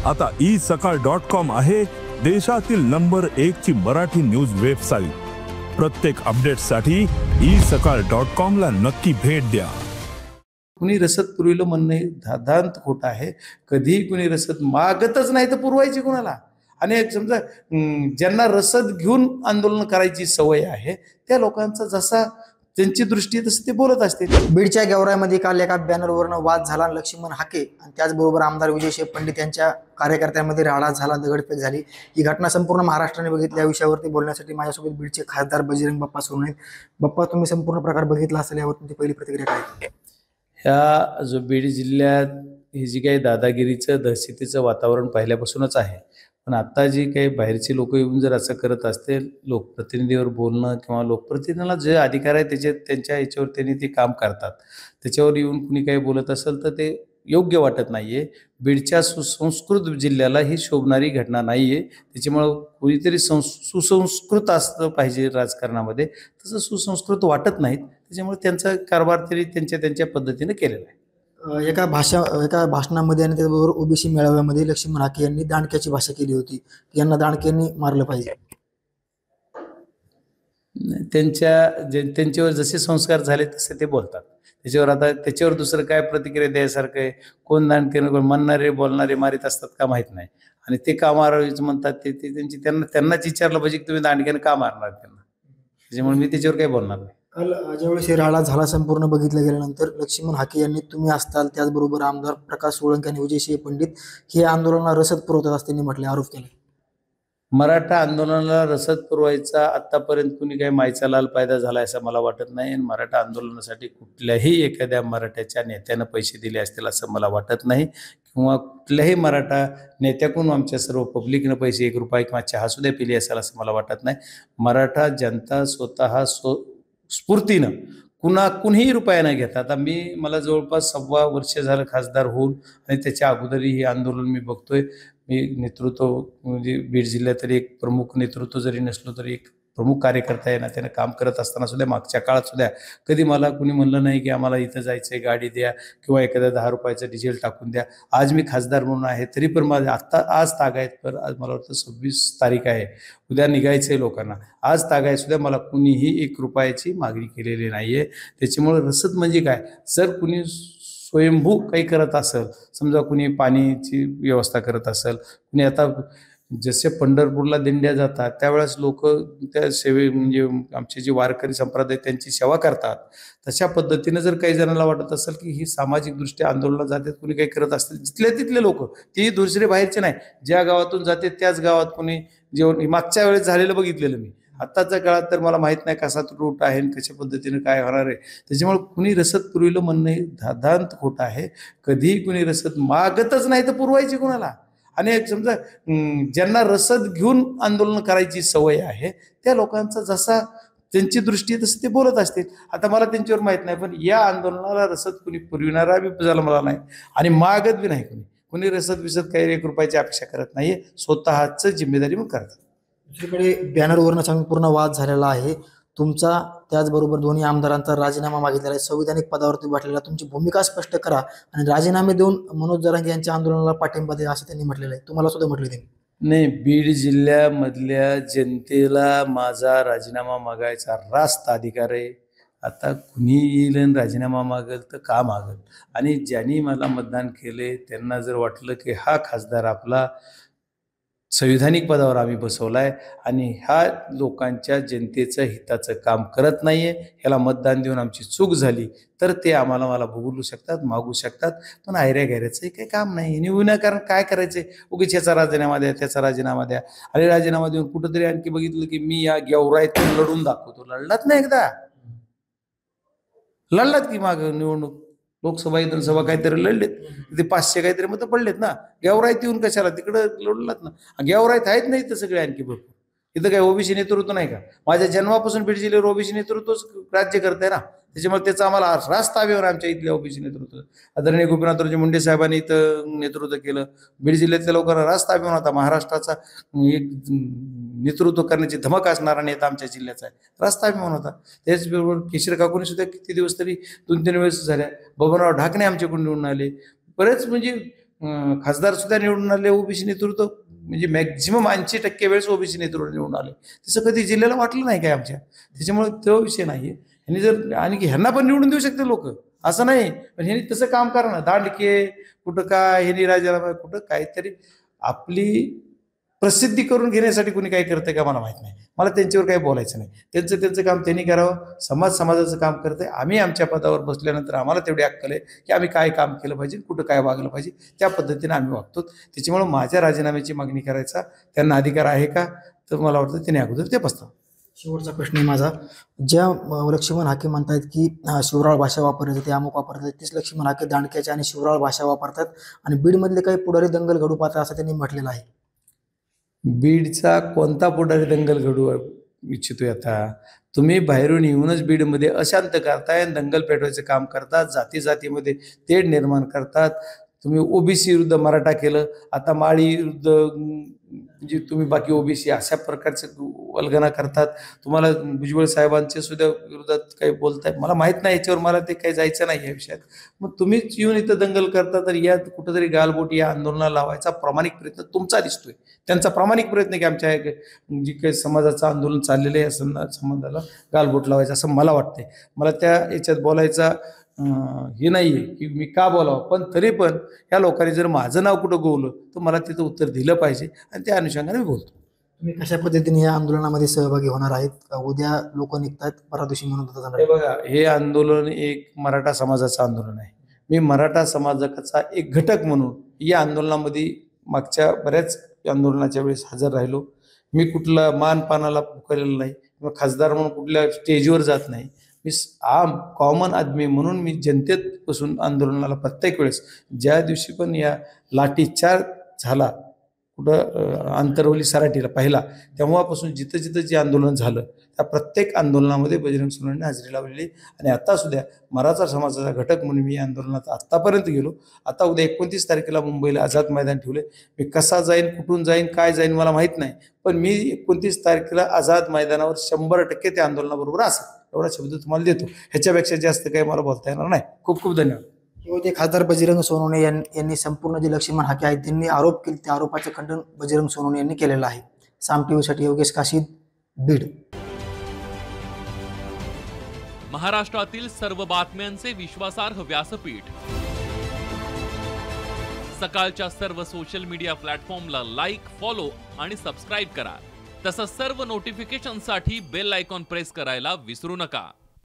आता isakal.com आहे देशातील नंबर 1 ची मराठी न्यूज वेबसाईट। प्रत्येक अपडेटसाठी isakal.com ला नक्की भेट द्या। कुणी रसद पुरविलं म्हणणे धादांत खोट आहे। कधीही कुणी रसद मागतच नाही तर पुरवायची कुणाला? आणि समजा ज्यांना रसद घेऊन आंदोलन करायची सवय आहे त्या लोकांचा जसा त्यांची दृष्टी तसं ते बोलत असते। बीडच्या गेवराईमध्ये काल एका बॅनरवरनं वाद झाला। लक्ष्मण हाके आणि त्याचबरोबर आमदार विजय पंडित यांच्या कार्यकर्त्यांमध्ये राडा झाला, दगडफेक झाली। ही घटना संपूर्ण महाराष्ट्राने बघितली। या विषयावरती बोलण्यासाठी माझ्यासोबत बीडचे खासदार बजरंग बाप्पा सोनवणे। बाप्पा, तुम्ही संपूर्ण प्रकार बघितला असेल, यावर तुमची पहिली प्रतिक्रिया काय? ह्या जो बीड जिल्ह्यात ही जी काही दादागिरीचं दहशतीचं वातावरण पहिल्यापासूनच आहे, पण आता जी काही बाहेरची लोक येऊन जर असं करत असतील, लोकप्रतिनिधीवर बोलणं किंवा लोकप्रतिनिधीला जे अधिकार आहे त्यांच्या याच्यावर त्यांनी ते काम करतात, त्याच्यावर येऊन कुणी काही बोलत असेल तर ते योग्य वाटत नाहीये। बीडच्या सुसंस्कृत जिल्ह्याला ही शोभणारी घटना नाहीये। त्याच्यामुळं कुणीतरी सुसंस्कृत असलं पाहिजे राजकारणामध्ये, तसं सुसंस्कृत वाटत नाहीत। त्याच्यामुळे त्यांचा कारभार तरी त्यांच्या पद्धतीने केलेला आहे। एका भाषणामध्ये आणि त्याचबरोबर ओबीसी मेळाव्यामध्ये लक्ष्मण हाके यांनी दांडक्याची भाषा केली होती, यांना दांडक्यांनी मारलं पाहिजे। त्यांच्यावर जसे संस्कार झाले तसे ते बोलतात। त्याच्यावर दुसरं काय प्रतिक्रिया द्यायसारखं आहे? कोण दांडक्यानं म्हणणारे बोलणारे मारित असतात का माहित नाही, आणि ते का मारावीच म्हणतात ते त्यांनाच विचारलं पाहिजे की तुम्ही दांडक्यानं का मारणार त्यांना। त्याच्यामुळे मी त्याच्यावर काही बोलणार नाही। काल ज्यावेळेस हे राडा झाला संपूर्ण बघितलं गेल्यानंतर लक्ष्मण हाके यांनी तुम्ही असताल, त्याचबरोबर आमदार प्रकाश सोळंके आणि विजय पंडित हे आंदोलनाला रसद पुरवतात असं त्यांनी म्हटले, आरोप केले। मराठा आंदोलनाला रसद पुरवायचा आतापर्यंत कुणी काही मायचा लाल फायदा झाला असं मला वाटत नाही। आणि मराठा आंदोलनासाठी कुठल्याही एखाद्या मराठ्याच्या नेत्यानं पैसे दिले असतील असं मला वाटत नाही, किंवा कुठल्याही मराठा नेत्याकडून आमच्या सर्व पब्लिकनं पैसे 1 रुपया किंवा चहा सुद्धा पिली असेल असं मला वाटत नाही। मराठा जनता स्वतः स्फूर्तीनं कुणीही रुपया नाही घेता। आता मला जवळपास 1.25 वर्ष झालं खासदार होऊन, आणि त्याच्या अगोदरही हे आंदोलन मी बघतोय। मी नेतृत्व म्हणजे बीड जिल्ह्यात तरी एक प्रमुख नेतृत्व जरी नसलो तरी एक प्रमुख कार्यकर्ता आहे ना, त्यानं काम करत असताना सुद्धा मागच्या काळात सुद्धा कधी मला कुणी म्हणलं नाही की आम्हाला इथं जायचंय, गाडी द्या किंवा एखाद्या 10 रुपयाचं डिझेल टाकून द्या। आज मी खासदार म्हणून आहे तरी पण माझे आज तागायत, तर आज मला वाटतं 26 तारीख आहे, उद्या निघायचंय लोकांना, आज तागायत सुद्धा मला कुणीही 1 रुपयाची मागणी केलेली नाहीये। त्याच्यामुळे रसद म्हणजे काय, जर कुणी स्वयंभू काही करत असेल, समजा कुणी पाणीची व्यवस्था करत असेल, कुणी आता जसे पंढरपूरला दिंड्या जातात त्यावेळेस लोक त्या म्हणजे आमचे जे वारकरी संप्रदाय त्यांची सेवा करतात, तशा पद्धतीने जर काही जणांना वाटत असेल की ही सामाजिक दृष्ट्या आंदोलनात जातात, कुणी काही करत असतील, तिथले लोक, ती दुसरे बाहेरचे नाही, ज्या गावातून जाते त्याच गावात कुणी जेवण मागच्या वेळेस झालेलं बघितलेलं मी। आत्ताच्या काळात तर मला माहित नाही कसा रूट आहे आणि कशा पद्धतीने काय होणार आहे। त्याच्यामुळे कुणी रसद पुरविलं म्हणणे धादांत खोट आहे। कधीही कुणी रसद मागतच नाही तर पुरवायची कुणाला? आणि समजा ज्यांना रसद घेऊन आंदोलन करायची सवय आहे त्या लोकांचा जसा त्यांची दृष्टी तसं ते बोलत असतील। आता मला त्यांच्यावर माहित नाही, पण या आंदोलनाला रसद कुणी पुरविणारा बी झाला मला नाही आणि मागत बी नाही। कुणी रसद काही 1 रुपयाची अपेक्षा करत नाहीये, स्वतःच जिम्मेदारी म्हणून करतात। दुसरीकडे बॅनरवरनं संपूर्ण वाद झालेला आहे तुमचा, त्याचबरोबर दोन्ही आमदारांचा राजीनामा मागितलेला आहे। संविधानिक पदावरती वाटलेला, तुमची भूमिका स्पष्ट करा आणि राजीनामे देऊन मनोज जरांगे यांच्या आंदोलनाला पाठिंबा द्या असं त्यांनी म्हटलेलं आहे। तुम्हाला सुद्धा म्हटले त्यांनी? नाही, बीड जिल्ह्यामधल्या जनतेला माझा राजीनामा मागायचा रास्त अधिकार आहे। आता कुणी येईल आणि राजीनामा मागेल तर का मागेल, आणि ज्यांनी मला मतदान केले त्यांना जर वाटलं की हा खासदार आपला संविधानिक पदावर आम्ही बसवलाय आणि ह्या लोकांच्या जनतेचं हिताचं काम करत नाहीये, ह्याला मतदान देऊन आमची चूक झाली, तर ते मला बोलू शकतात, मागू शकतात, पण आयऱ्या गैऱ्याचं काही काम नाही। आणि विनाकारण काय करायचंय, उगीच ह्याचा राजीनामा द्या, त्याचा राजीनामा द्या, आणि राजीनामा देऊन कुठंतरी आणखी बघितलं की मी या गेवराईतून लढून दाखवतो। लढलात नाही एकदा, लढलात की माग निवडणूक लोकसभा विधानसभा काहीतरी लढलेत, ते 500 काहीतरी मतं पडलेत ना। गेवराईत येऊन कशाला तिकडं लढलात ना, गेवराईत आहेत नाही तर सगळे आणखी भरपूर। इथं काही ओबीसी नेतृत्व नाही का? माझ्या जन्मापासून बीड जिल्ह्यावर ओबीसी नेतृत्वच राज्य करतंय ना, त्याच्यामुळे त्याचा आम्हाला रास्त अभिमान आमच्या इथल्या ओबीसी नेतृत्व। आदरणीय गोपीनाथरावजी मुंडे साहेबांनी इथं नेतृत्व केलं, बीड जिल्ह्यातल्या लोकांना रास्त अभिमान होता। महाराष्ट्राचा एक नेतृत्व करण्याची धमक असणारा नेता आमच्या जिल्ह्याचा आहे, रास्त अभिमान होता। त्याचबरोबर केशर काकूंनी सुद्धा किती दिवस तरी 2-3 वेळेस झाल्या, बबनराव ढाकणे आमच्याकडून निवडून आले, बरेच म्हणजे खासदार सुद्धा निवडून आले ओबीसी नेतृत्व, म्हणजे मॅक्झिमम 80% वेळेस ओबीसी नेतृत्व निवडून आले. तसं कधी जिल्ह्याला वाटलं नाही काय आमच्या, त्याच्यामुळे तो विषय नाहीये. ह्यांनी जर आणि ह्यांना पण निवडून देऊ शकते लोक, असं नाही, पण ह्यांनी तसं काम करा ना. दांडके कुठं काय, ह्यांनी राजाराम कुठं काहीतरी आपली प्रसिद्धी करून घेण्यासाठी कोणी काही करतंय का मला माहित नाही. मला त्यांच्यावर काही बोलायचं नाही. त्यांचं काम त्यांनी करावं. समाजाचं काम करतंय. आम्ही आमच्या पदावर बसल्यानंतर आम्हाला तेवढी अक्कल आहे की आम्ही काय काम केलं पाहिजे, कुठं काय वागलं पाहिजे, त्या पद्धतीने आम्ही वागतो. त्याच्यामुळे माझ्या राजीनाम्याची मागणी करायचा त्यांना अधिकार आहे का, तर मला वाटतं त्यांनी अगोदर ते बसतात. शेवटचा प्रश्न आहे माझा. ज्या लक्ष्मण हाके म्हणतात की शिवराळ भाषा वापरली जाते, अमुक वापरतात, तीच लक्ष्मण हाके दांडक्याच्या आणि शिवराळ भाषा वापरतात आणि बीडमधले काही पुढारी दंगल घडू पाहतात असं त्यांनी म्हटलेलं आहे. बीडचा कोणता पुढारी दंगल घडू इच्छितोय? आता तुम्ही बाहेरून येऊनच बीडमध्ये अशांत करताय आणि दंगल पेटवायचं काम करतात, जातीमध्ये तेढ निर्माण करतात. तुम्ही ओबीसी विरुद्ध मराठा केलं, आता माळी विरुद्ध म्हणजे तुम्ही बाकी ओबीसी अशा प्रकारचे वल्गना करतात. तुम्हाला भुजबळ साहेबांच्या सुद्धा विरोधात काही बोलताय, मला माहित नाही, याच्यावर मला ते काही जायचं नाही या विषयात. मग तुम्हीच येऊन इथं दंगल करता, तर यात कुठंतरी गालबोट या आंदोलनाला लावायचा प्रामाणिक प्रयत्न तुमचा दिसतोय. त्यांचा प्रामाणिक प्रयत्न की आमच्या जे काही समाजाचं आंदोलन चाललेलं आहे या संबंधाला गालबोट लावायचं असं मला वाटतंय. मला त्या याच्यात बोलायचा हे नाहीये की मी का बोलावं, पण तरी पण या लोकांनी जर माझं नाव कुठं गोवलं तर मला तिथं उत्तर दिलं पाहिजे आणि त्या अनुषंगाने मी बोलतो. तुम्ही कशा पद्धतीने या आंदोलनामध्ये सहभागी होणार आहेत? उद्या लोक निघतात, परवा दिवशी म्हणून होतात. हे बघा, हे आंदोलन एक मराठा समाजाचं आंदोलन आहे. मी मराठा समाजाचा एक घटक म्हणून या आंदोलनामध्ये मागच्या बऱ्याच आंदोलनाच्या वेळेस हजर राहिलो. मी कुठला मानपानाला पुकारलेलं नाही किंवा खासदार म्हणून कुठल्या स्टेजवर जात नाही. मी आम कॉमन आदमी म्हणून मी जनतेत बसून आंदोलनाला प्रत्येक वेळेस, ज्या दिवशी पण या लाठीचार्ज झाला कुठं आंतरवली सराटीला पहिला, तेव्हापासून जिथं जे आंदोलन झालं त्या प्रत्येक आंदोलनामध्ये बजरंग सोनवणेने हजेरी लावलेली. आणि आता सुद्धा मराठा समाजाचा घटक म्हणून मी या आंदोलनात आत्तापर्यंत गेलो. आता उद्या 29 तारखेला मुंबईला आझाद मैदान ठेवले. मी कसा जाईन, कुठून जाईन, काय जाईन मला माहीत नाही, पण मी 29 तारखेला आझाद मैदानावर 100% त्या आंदोलनाबरोबर असेल एवढा शब्द तुम्हाला देतो. ह्याच्यापेक्षा जास्त काही मला बोलता येणार नाही. खूप खूप धन्यवाद. ते खासदार बजरंग सोनवणे यांनी संपूर्ण जे लक्ष्मण हाके आहेत त्यांनी आरोप केले, त्या आरोपाचे खंडन बजरंग सोनवणे यांनी केलेलं आहे. साम टीव्हीसाठी योगेश काशीद, बीड. महाराष्ट्रातील सर्व बातम्यांचे विश्वासार्ह व्यासपीठ. सकाळच्या सर्व सोशल मीडिया प्लॅटफॉर्मला लाईक, फॉलो आणि सबस्क्राईब करा. तसंच सर्व नोटिफिकेशनसाठी बेल आयकॉन प्रेस करायला विसरू नका.